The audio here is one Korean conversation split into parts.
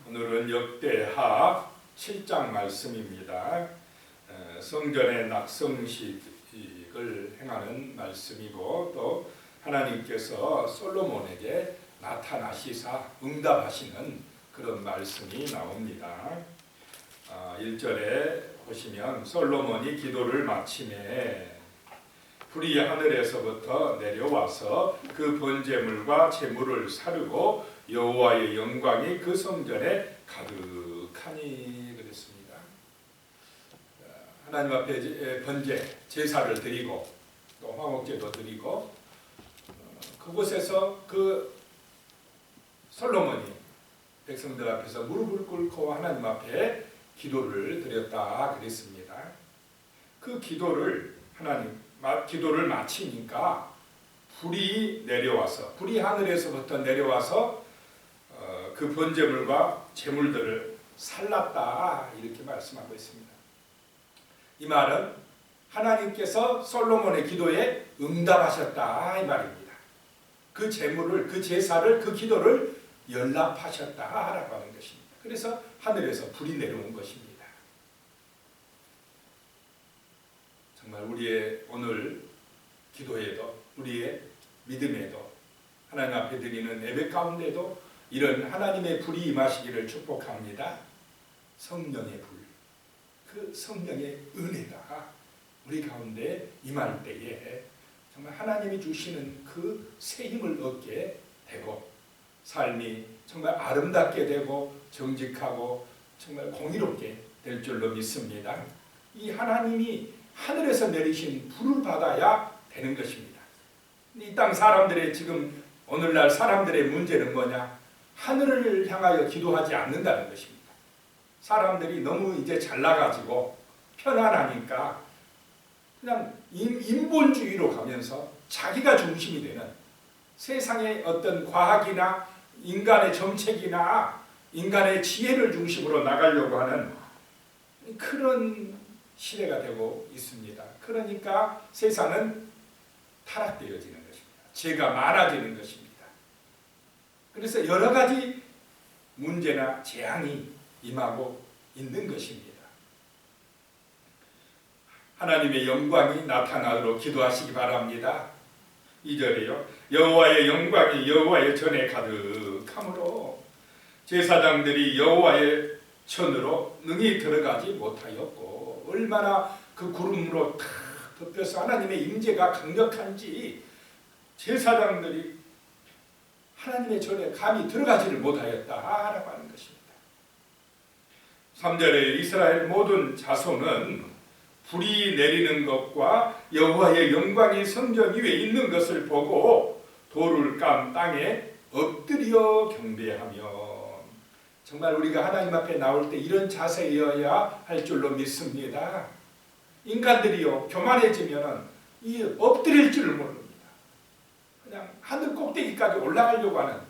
오늘은 역대하 7장 말씀입니다. 성전의 낙성식을 행하는 말씀이고 또 하나님께서 솔로몬에게 나타나시사 응답하시는 그런 말씀이 나옵니다. 1절에 보시면 솔로몬이 기도를 마치매 불이 하늘에서부터 내려와서 그 번제물과 제물을 사르고 여호와의 영광이 그 성전에 가득하니 그랬습니다. 하나님 앞에 번제, 제사를 드리고 또 화목제도 드리고 그곳에서 그 솔로몬이 백성들 앞에서 무릎을 꿇고 하나님 앞에 기도를 드렸다 그랬습니다. 그 기도를 기도를 마치니까 불이 하늘에서부터 내려와서 그 번제물과 제물들을 살랐다 이렇게 말씀하고 있습니다. 이 말은 하나님께서 솔로몬의 기도에 응답하셨다 이 말입니다. 그 제물을, 그 제사를, 그 기도를 연락하셨다라고 하는 것입니다. 그래서 하늘에서 불이 내려온 것입니다. 정말 우리의 오늘 기도에도 우리의 믿음에도 하나님 앞에 드리는 예배 가운데도 이런 하나님의 불이 임하시기를 축복합니다. 성령의 불, 그 성령의 은혜가 우리 가운데 임할 때에 정말 하나님이 주시는 그 새 힘을 얻게 되고 삶이 정말 아름답게 되고 정직하고 정말 공의롭게 될 줄로 믿습니다. 이 하나님이 하늘에서 내리신 불을 받아야 되는 것입니다. 이 땅 사람들의 지금 오늘날 사람들의 문제는 뭐냐? 하늘을 향하여 기도하지 않는다는 것입니다. 사람들이 너무 이제 잘나가지고 편안하니까 그냥 인본주의로 가면서 자기가 중심이 되는 세상의 어떤 과학이나 인간의 정책이나 인간의 지혜를 중심으로 나가려고 하는 그런 시대가 되고 있습니다. 그러니까 세상은 타락되어지는 것입니다. 죄가 많아지는 것입니다. 그래서 여러 가지 문제나 재앙이 임하고 있는 것입니다. 하나님의 영광이 나타나도록 기도하시기 바랍니다. 2절에요. 여호와의 영광이 여호와의 전에 가득하므로 제사장들이 여호와의 전으로 능히 들어가지 못하였고 얼마나 그 구름으로 탁 덮여서 하나님의 임재가 강력한지 제사장들이 하나님의 전에 감히 들어가지를 못하였다라고 하는 것입니다. 3절에 이스라엘 모든 자손은 불이 내리는 것과 여호와의 영광이 성전 위에 있는 것을 보고 돌을 깐 땅에 엎드려 경배하며 정말 우리가 하나님 앞에 나올 때 이런 자세여야 할 줄로 믿습니다. 인간들이요 교만해지면 이 엎드릴 줄을 모릅니다. 그냥 하늘 꼭대기까지 올라가려고 하는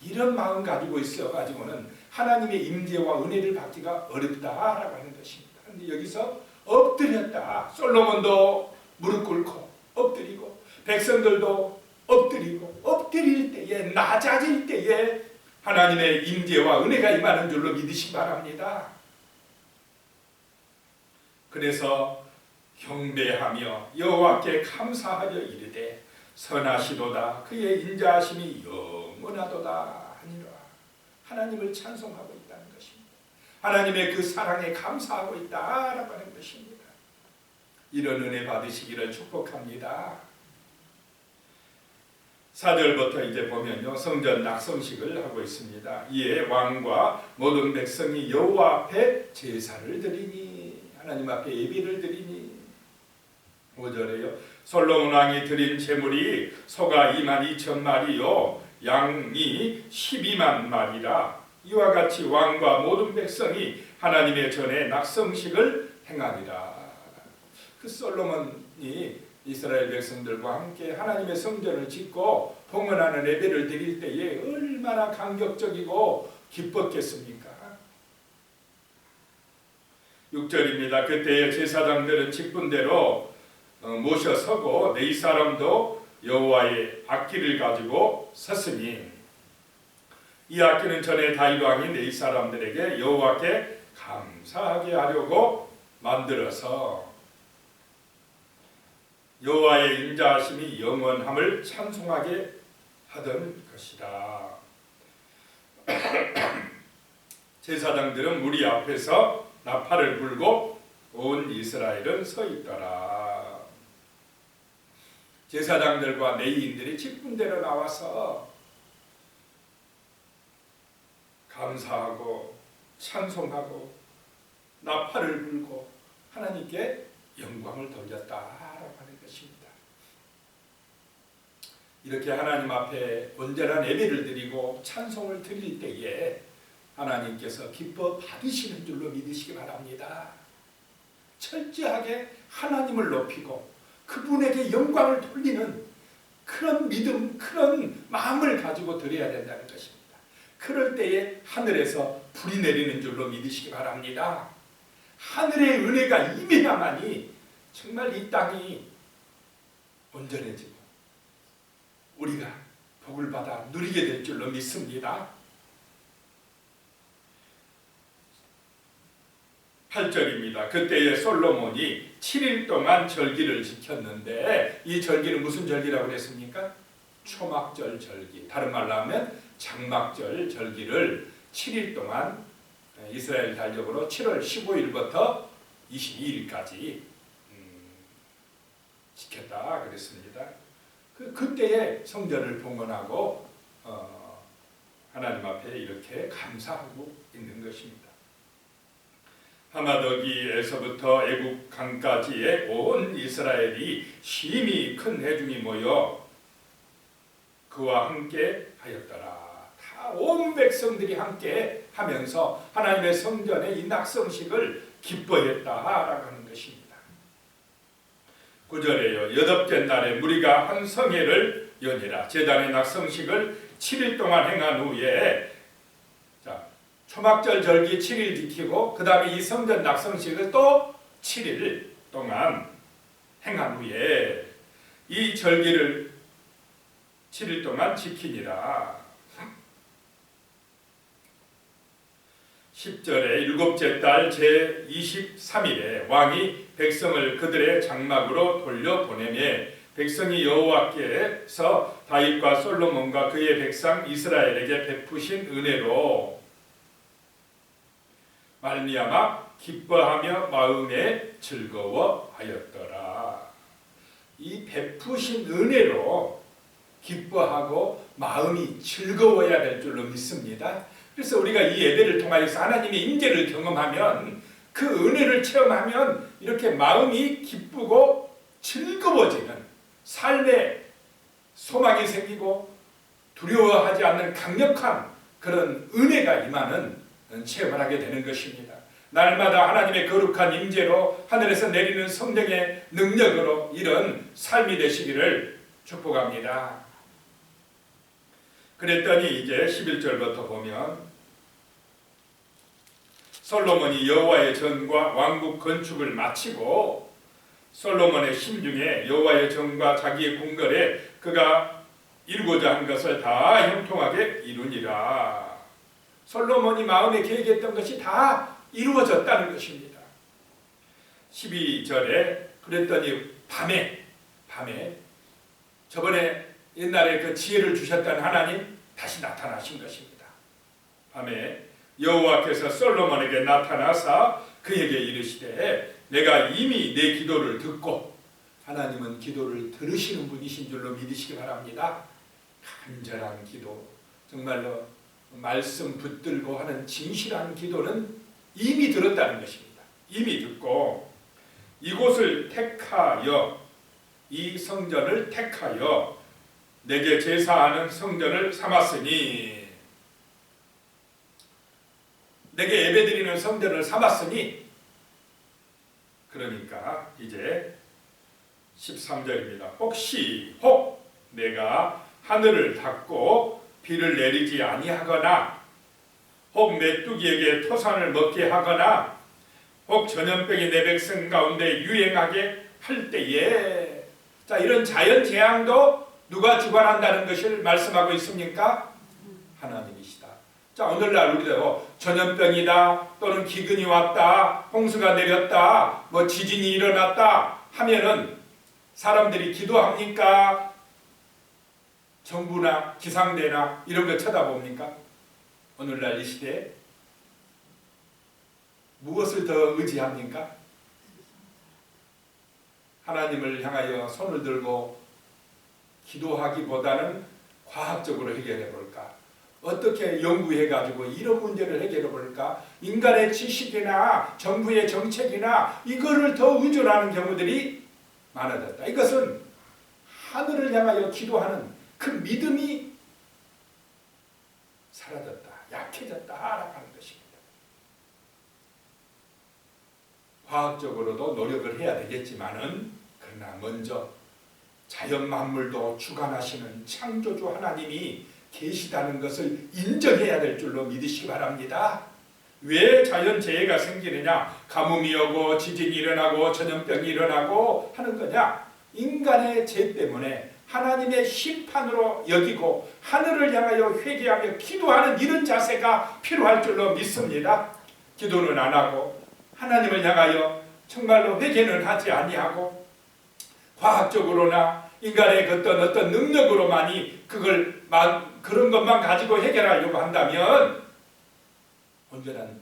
이런 마음 가지고 있어가지고는 하나님의 임재와 은혜를 받기가 어렵다라고 하는 것입니다. 그런데 여기서 엎드렸다. 솔로몬도 무릎 꿇고 엎드리고 백성들도 엎드리고 엎드릴 때에 낮아질 때에 하나님의 임재와 은혜가 임하는 줄로 믿으시기 바랍니다. 그래서 경배하며 여호와께 감사하여 이르되 선하시도다 그의 인자하심이 영원하도다 하니라. 하나님을 찬송하고 있다는 것입니다. 하나님의 그 사랑에 감사하고 있다라고 하는 것입니다. 이런 은혜 받으시기를 축복합니다. 4절부터 이제 보면요 성전 낙성식을 하고 있습니다. 이에 왕과 모든 백성이 여호와 앞에 제사를 드리니 하나님 앞에 예배를 드리니 5절에요 솔로몬 왕이 드린 제물이 소가 22,000마리요 양이 12만 마리라. 이와 같이 왕과 모든 백성이 하나님의 전에 낙성식을 행하리라. 그 솔로몬이 이스라엘 백성들과 함께 하나님의 성전을 짓고 봉헌하는 예배를 드릴 때에 얼마나 감격적이고 기뻤겠습니까? 6절입니다. 그때의 제사장들은 직분대로 모셔서고 네 사람도 여호와의 악기를 가지고 섰으니 이 악기는 전에 다윗 왕이 내 사람들에게 여호와께 감사하게 하려고 만들어서 여호와의 인자하심이 영원함을 찬송하게 하던 것이다. 제사장들은 무리 앞에서 나팔을 불고 온 이스라엘은 서 있더라. 제사장들과 레위인들이 직분대로 나와서 감사하고 찬송하고 나팔을 불고 하나님께 영광을 돌렸다라고 하는 것입니다. 이렇게 하나님 앞에 온전한 예배를 드리고 찬송을 드릴 때에 하나님께서 기뻐 받으시는 줄로 믿으시기 바랍니다. 철저하게 하나님을 높이고 그분에게 영광을 돌리는 그런 믿음, 그런 마음을 가지고 드려야 된다는 것입니다. 그럴 때에 하늘에서 불이 내리는 줄로 믿으시기 바랍니다. 하늘의 은혜가 임해야만이 정말 이 땅이 온전해지고 우리가 복을 받아 누리게 될 줄로 믿습니다. 8절입니다. 그때에 솔로몬이 7일 동안 절기를 지켰는데 이 절기는 무슨 절기라고 그랬습니까? 초막절 절기, 다른 말로 하면 장막절 절기를 7일 동안 이스라엘 달력으로 7월 15일부터 22일까지 지켰다 그랬습니다. 그때에 성전을 봉헌하고 하나님 앞에 이렇게 감사하고 있는 것입니다. 하마더기에서부터 애국 강까지의 온 이스라엘이 심히 큰 회중이 모여 그와 함께 하였더라. 다 온 백성들이 함께 하면서 하나님의 성전의 이 낙성식을 기뻐했다라고 하는 것입니다. 9절에요. 8째 날에 무리가 한 성회를 여니라. 제단의 낙성식을 7일 동안 행한 후에 초막절 절기 7일 지키고 그 다음에 이 성전 낙성식을 또 7일 동안 행한 후에 이 절기를 7일 동안 지키니라. 10절에 7째 달 제23일에 왕이 백성을 그들의 장막으로 돌려보내며 백성이 여호와께서 다윗과 솔로몬과 그의 백성 이스라엘에게 베푸신 은혜로 말미암아 기뻐하며 마음에 즐거워하였더라. 이 베푸신 은혜로 기뻐하고 마음이 즐거워야 될 줄로 믿습니다. 그래서 우리가 이 예배를 통하여서 하나님의 임재를 경험하면 그 은혜를 체험하면 이렇게 마음이 기쁘고 즐거워지는 삶에 소망이 생기고 두려워하지 않는 강력한 그런 은혜가 임하는 체험을 하게 되는 것입니다. 날마다 하나님의 거룩한 임재로 하늘에서 내리는 성령의 능력으로 이런 삶이 되시기를 축복합니다. 그랬더니 이제 11절부터 보면 솔로몬이 여호와의 전과 왕국 건축을 마치고 솔로몬의 심중에 여호와의 전과 자기의 궁궐에 그가 이루고자 한 것을 다 형통하게 이루니라. 솔로몬이 마음에 계획했던 것이 다 이루어졌다는 것입니다. 12절에 그랬더니 밤에 저번에 옛날에 그 지혜를 주셨던 하나님 다시 나타나신 것입니다. 밤에 여호와께서 솔로몬에게 나타나사 그에게 이르시되 내가 이미 내 기도를 듣고 하나님은 기도를 들으시는 분이신 줄로 믿으시기 바랍니다. 간절한 기도, 정말로 말씀 붙들고 하는 진실한 기도는 이미 들었다는 것입니다. 이미 듣고 이곳을 택하여 이 성전을 택하여 내게 제사하는 성전을 삼았으니 내게 예배드리는 성전을 삼았으니 그러니까 이제 13절입니다. 혹 내가 하늘을 닫고 비를 내리지 아니하거나 혹 메뚜기에게 토산을 먹게 하거나 혹 전염병이 내 백성 가운데 유행하게 할 때에 자 이런 자연재앙도 누가 주관한다는 것을 말씀하고 있습니까? 하나님이시다. 자, 오늘날 우리도 전염병이다 또는 기근이 왔다, 홍수가 내렸다, 뭐 지진이 일어났다 하면은 사람들이 기도합니까? 정부나 기상대나 이런 거 쳐다봅니까? 오늘날 이 시대에 무엇을 더 의지합니까? 하나님을 향하여 손을 들고 기도하기보다는 과학적으로 해결해 볼까? 어떻게 연구해가지고 이런 문제를 해결해 볼까? 인간의 지식이나 정부의 정책이나 이거를 더 의존하는 경우들이 많아졌다. 이것은 하늘을 향하여 기도하는 그 믿음이 사라졌다, 약해졌다라고 하는 것입니다. 과학적으로도 노력을 해야 되겠지만은 그러나 먼저 자연 만물도 주관하시는 창조주 하나님이 계시다는 것을 인정해야 될 줄로 믿으시기 바랍니다. 왜 자연재해가 생기느냐? 가뭄이 오고 지진이 일어나고 전염병이 일어나고 하는 거냐? 인간의 죄 때문에 하나님의 심판으로 여기고 하늘을 향하여 회개하며 기도하는 이런 자세가 필요할 줄로 믿습니다. 기도는 안 하고 하나님을 향하여 정말로 회개는 하지 아니하고 과학적으로나 인간의 어떤 능력으로만이 그런 것만 가지고 해결하려고 한다면 온전한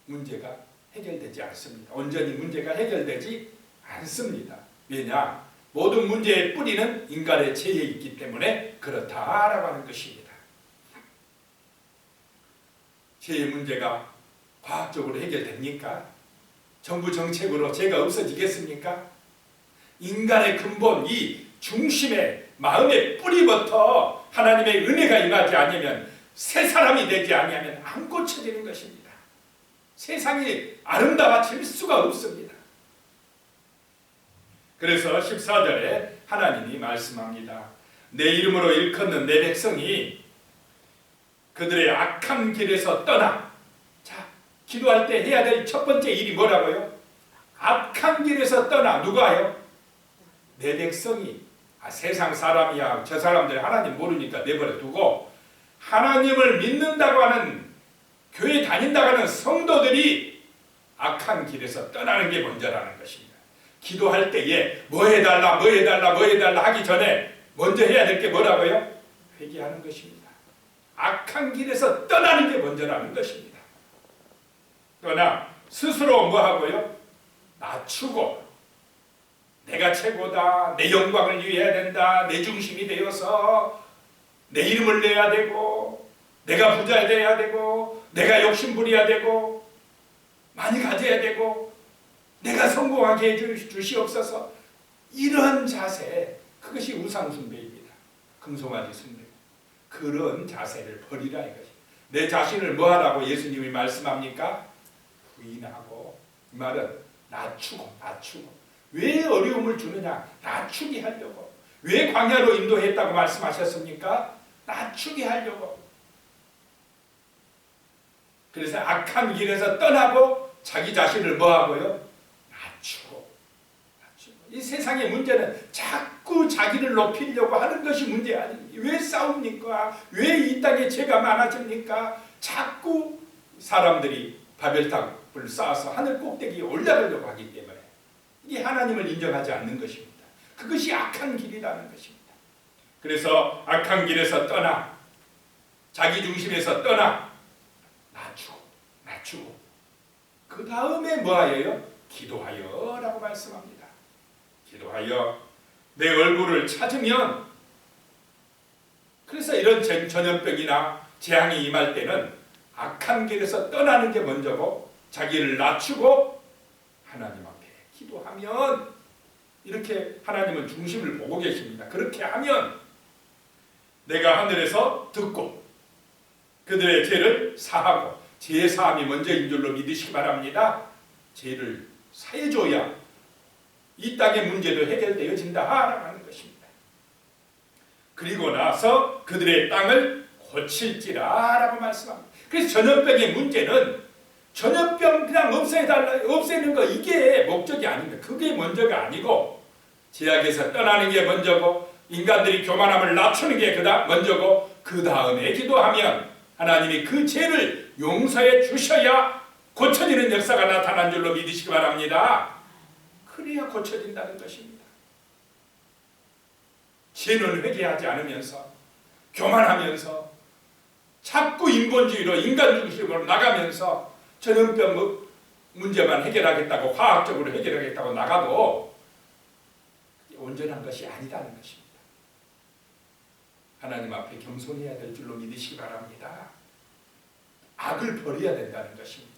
문제가 해결되지 않습니다. 온전히 문제가 해결되지 않습니다. 왜냐? 모든 문제의 뿌리는 인간의 죄에 있기 때문에 그렇다라고 하는 것입니다. 죄의 문제가 과학적으로 해결됩니까? 정부 정책으로 죄가 없어지겠습니까? 인간의 근본, 이 중심의 마음의 뿌리부터 하나님의 은혜가 임하지 않으면, 새 사람이 되지 아니하면 안 고쳐지는 것입니다. 세상이 아름다워질 수가 없습니다. 그래서 14절에 하나님이 말씀합니다. 내 이름으로 일컫는 내 백성이 그들의 악한 길에서 떠나. 자, 기도할 때 해야 될 첫 번째 일이 뭐라고요? 악한 길에서 떠나. 누가요? 내 백성이. 세상 사람이야, 저 사람들 하나님 모르니까 내버려 두고 하나님을 믿는다고 하는, 교회 다닌다고 하는 성도들이 악한 길에서 떠나는 게 먼저라는 것입니다. 기도할 때에 뭐 해달라 하기 전에 먼저 해야 될 게 뭐라고요? 회개하는 것입니다. 악한 길에서 떠나는 게 먼저라는 것입니다. 그러나 스스로 뭐 하고요? 낮추고 내가 최고다, 내 영광을 위해야 된다, 내 중심이 되어서 내 이름을 내야 되고, 내가 부자 되어야 되고, 내가 욕심부려야 되고, 많이 가져야 되고, 내가 성공하게 해주시옵소서. 이런 자세, 그것이 우상숭배입니다. 금송아지 숭배. 그런 자세를 버리라 이것이. 내 자신을 뭐 하라고 예수님이 말씀합니까? 부인하고, 이 말은 낮추고. 왜 어려움을 주느냐? 낮추게 하려고. 왜 광야로 인도했다고 말씀하셨습니까? 낮추게 하려고. 그래서 악한 길에서 떠나고 자기 자신을 뭐하고요? 낮추고. 이 세상의 문제는 자꾸 자기를 높이려고 하는 것이 문제 아닙니까? 왜 싸웁니까? 왜 이 땅에 죄가 많아집니까? 자꾸 사람들이 바벨탑을 쌓아서 하늘 꼭대기에 올라가려고 하기 때문에 이게 하나님을 인정하지 않는 것입니다. 그것이 악한 길이라는 것입니다. 그래서 악한 길에서 떠나, 자기 중심에서 떠나, 낮추고 그 다음에 뭐하여요? 기도하여 라고 말씀합니다. 기도하여 내 얼굴을 찾으면, 그래서 이런 전염병이나 재앙이 임할 때는 악한 길에서 떠나는 게 먼저고, 자기를 낮추고 하나님 앞에 기도하면, 이렇게 하나님은 중심을 보고 계십니다. 그렇게 하면 내가 하늘에서 듣고 그들의 죄를 사하고, 죄 사함이 먼저인 줄로 믿으시기 바랍니다. 죄를 사해줘야 이 땅의 문제도 해결되어진다라고 하는 것입니다. 그리고 나서 그들의 땅을 고칠지라라고 말씀합니다. 그래서 전염병의 문제는 전염병 그냥 없애는 거, 이게 목적이 아닙니다. 그게 먼저가 아니고, 죄악에서 떠나는 게 먼저고, 인간들이 교만함을 낮추는 게 먼저고, 그 다음에 기도하면 하나님이 그 죄를 용서해 주셔야 고쳐지는 역사가 나타난 줄로 믿으시기 바랍니다. 그래야 고쳐진다는 것입니다. 죄는 회개하지 않으면서 교만하면서 자꾸 인본주의로 인간 중심으로 나가면서 전염병 문제만 해결하겠다고 화학적으로 해결하겠다고 나가도 온전한 것이 아니다는 것입니다. 하나님 앞에 겸손해야 될 줄로 믿으시기 바랍니다. 악을 버려야 된다는 것입니다.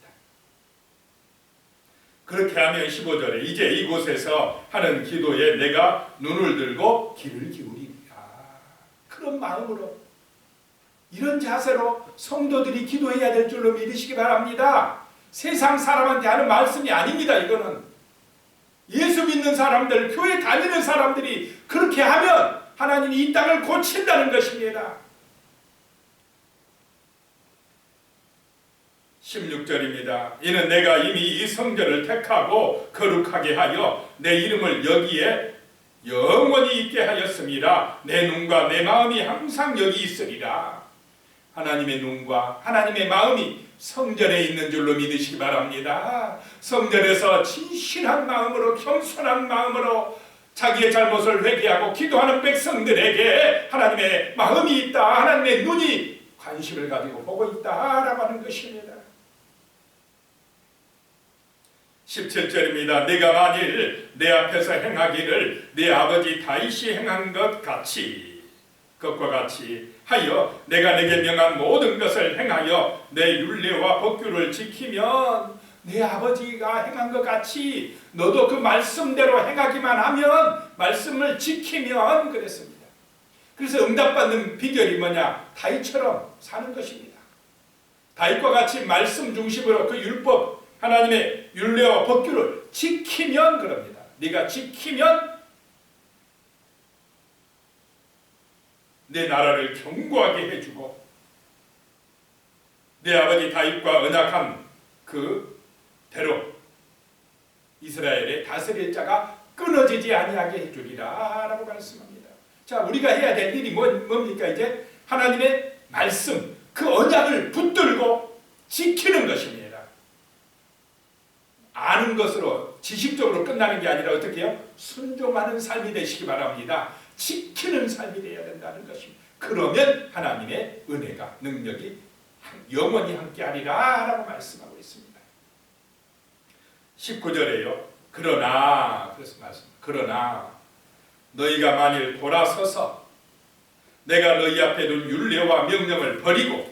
그렇게 하면 15절에 이제 이곳에서 하는 기도에 내가 눈을 들고 귀를 기울이리라. 그런 마음으로 이런 자세로 성도들이 기도해야 될 줄로 믿으시기 바랍니다. 세상 사람한테 하는 말씀이 아닙니다. 이거는 예수 믿는 사람들, 교회 다니는 사람들이 그렇게 하면 하나님이 이 땅을 고친다는 것입니다. 16절입니다. 이는 내가 이미 이 성전을 택하고 거룩하게 하여 내 이름을 여기에 영원히 있게 하였습니다. 내 눈과 내 마음이 항상 여기 있으리라. 하나님의 눈과 하나님의 마음이 성전에 있는 줄로 믿으시기 바랍니다. 성전에서 진실한 마음으로 겸손한 마음으로 자기의 잘못을 회개하고 기도하는 백성들에게 하나님의 마음이 있다, 하나님의 눈이 관심을 가지고 보고 있다라고 하는 것입니다. 17절입니다. 내가 만일 내 앞에서 행하기를 내 아버지 다윗이 행한 것과 같이 하여 내가 내게 명한 모든 것을 행하여 내 율례와 법규를 지키면 내 아버지가 행한 것 같이 너도 그 말씀대로 행하기만 하면, 말씀을 지키면 그랬습니다. 그래서 응답받는 비결이 뭐냐? 다윗처럼 사는 것입니다. 다윗과 같이 말씀 중심으로 그 율법, 하나님의 율례와 법규를 지키면 그럽니다. 네가 지키면 내 나라를 견고하게 해주고 내 아버지 다윗과 언약한 그 대로 이스라엘의 다스릴 자가 끊어지지 아니하게 해주리라 라고 말씀합니다. 자, 우리가 해야 될 일이 뭡니까? 이제 하나님의 말씀, 그 언약을 붙들고 지키는 것입니다. 아는 것으로 지식적으로 끝나는 게 아니라 어떻게 해요? 순종하는 삶이 되시기 바랍니다. 지키는 삶이 되어야 된다는 것입니다. 그러면 하나님의 은혜가, 능력이 영원히 함께하리라 라고 말씀하고 있습니다. 19절에요. 그러나 너희가 만일 돌아서서 내가 너희 앞에 둔 율례와 명령을 버리고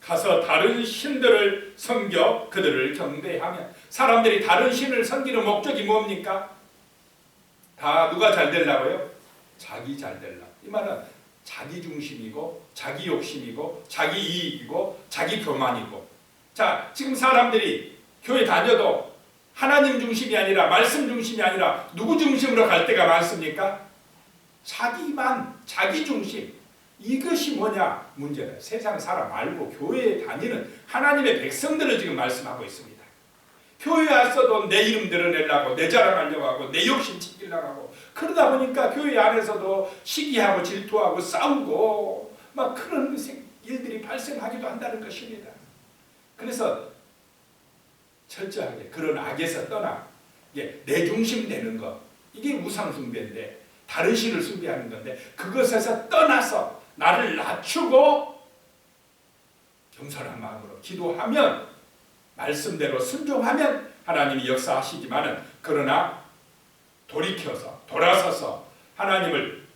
가서 다른 신들을 섬겨 그들을 경배하면, 사람들이 다른 신을 섬기는 목적이 뭡니까? 다 누가 잘 되려고요? 자기 잘 되려고. 이 말은 자기 중심이고 자기 욕심이고 자기 이익이고 자기 교만이고. 자, 지금 사람들이 교회 다녀도 하나님 중심이 아니라 말씀 중심이 아니라 누구 중심으로 갈 때가 많습니까? 자기만, 자기 중심. 이것이 뭐냐? 문제는 세상 사람 말고 교회에 다니는 하나님의 백성들을 지금 말씀하고 있습니다. 교회에 왔어도 내 이름 드러내려고, 내 자랑하려고 하고, 내 욕심 챙기려고 하고, 그러다 보니까 교회 안에서도 시기하고 질투하고 싸우고 막 그런 일들이 발생하기도 한다는 것입니다. 그래서 철저하게 그런 악에서 떠나 내 중심 되는 것, 이게 우상 숭배인데, 다른 신을 숭배하는 건데, 그것에서 떠나서 나를 낮추고 겸손한 마음으로 기도하면, 말씀대로 순종하면 하나님이 역사하시지만은, 그러나 돌아서서 하나님을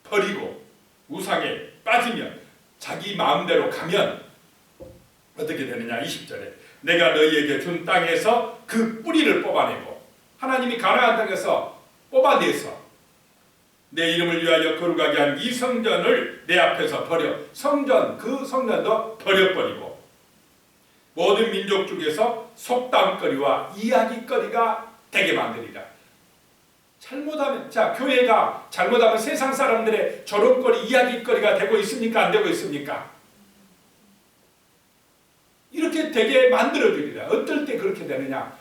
버리고 우상에 빠지면, 자기 마음대로 가면 어떻게 되느냐? 20절에 내가 너희에게 준 땅에서 그 뿌리를 뽑아내고, 하나님이 가나안 땅에서 뽑아내서 내 이름을 위하여 거룩하게 한 이 성전을 내 앞에서 버려, 그 성전도 버려버리고, 모든 민족 중에서 속담거리와 이야기거리가 되게 만들리라. 잘못하면, 자, 교회가 잘못하면 세상 사람들의 조롱거리, 이야기거리가 되고 있습니까? 안 되고 있습니까? 이렇게 되게 만들어주리라. 어떨 때 그렇게 되느냐?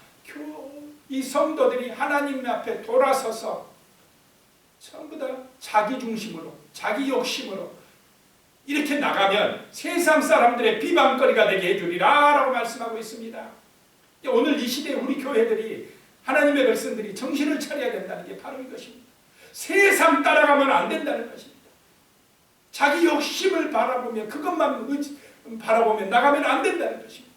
이 성도들이 하나님 앞에 돌아서서 전부 다 자기 중심으로, 자기 욕심으로 이렇게 나가면 세상 사람들의 비방거리가 되게 해주리라 라고 말씀하고 있습니다. 오늘 이 시대에 우리 교회들이, 하나님의 백성들이 정신을 차려야 된다는 게 바로 이것입니다. 세상 따라가면 안 된다는 것입니다. 자기 욕심을 바라보며 그것만 바라보며 나가면 안 된다는 것입니다.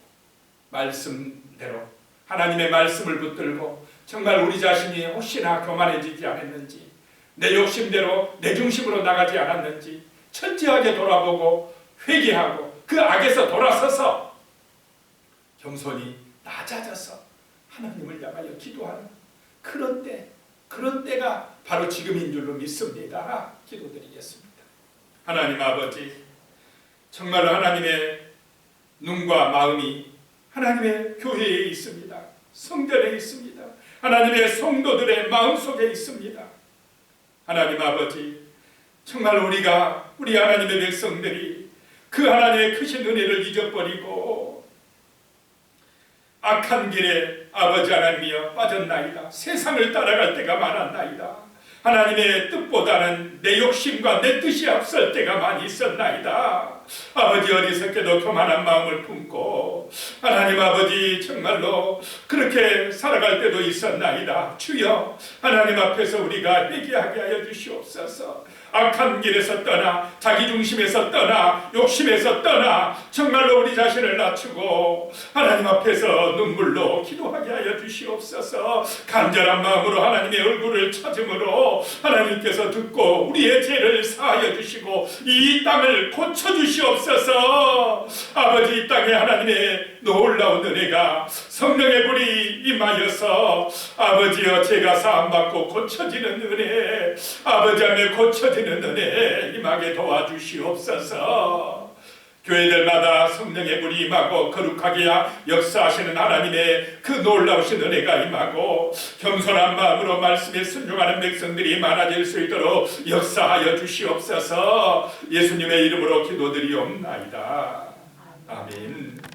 말씀대로 하나님의 말씀을 붙들고 정말 우리 자신이 혹시나 교만해지지 않았는지, 내 욕심대로 내 중심으로 나가지 않았는지 철저하게 돌아보고 회개하고 그 악에서 돌아서서 겸손히 낮아져서 하나님을 향하여 기도하는 그런 때가 바로 지금인 줄로 믿습니다. 기도드리겠습니다. 하나님 아버지, 정말 하나님의 눈과 마음이 하나님의 교회에 있습니다. 성전에 있습니다. 하나님의 성도들의 마음속에 있습니다. 하나님 아버지, 정말 우리 하나님의 백성들이 그 하나님의 크신 은혜를 잊어버리고 악한 길에 아버지 하나님이여 빠졌나이다. 세상을 따라갈 때가 많았나이다. 하나님의 뜻보다는 내 욕심과 내 뜻이 앞설 때가 많이 있었나이다. 아버지, 어리석게도 교만한 마음을 품고 하나님 아버지 정말로 그렇게 살아갈 때도 있었나이다. 주여, 하나님 앞에서 우리가 회개하게 하여 주시옵소서. 악한 길에서 떠나, 자기 중심에서 떠나, 욕심에서 떠나 정말로 우리 자신을 낮추고 하나님 앞에서 눈물로 기도하게 하여 주시옵소서. 간절한 마음으로 하나님의 얼굴을 찾음으로 하나님께서 듣고 우리의 죄를 사하여 주시고 이 땅을 고쳐주시옵소서. 아버지, 이 땅에 하나님의 놀라운 은혜가 성령의 불이 임하여서 아버지여 죄가 사함받고 고쳐지는 은혜, 아버지 안에 고쳐지는 은혜 임하게 도와주시옵소서. 교회들마다 성령의 불이 임하고 거룩하게 역사하시는 하나님의 그 놀라우신 은혜가 임하고 겸손한 마음으로 말씀에 순종하는 백성들이 많아질 수 있도록 역사하여 주시옵소서. 예수님의 이름으로 기도드리옵나이다. 아멘.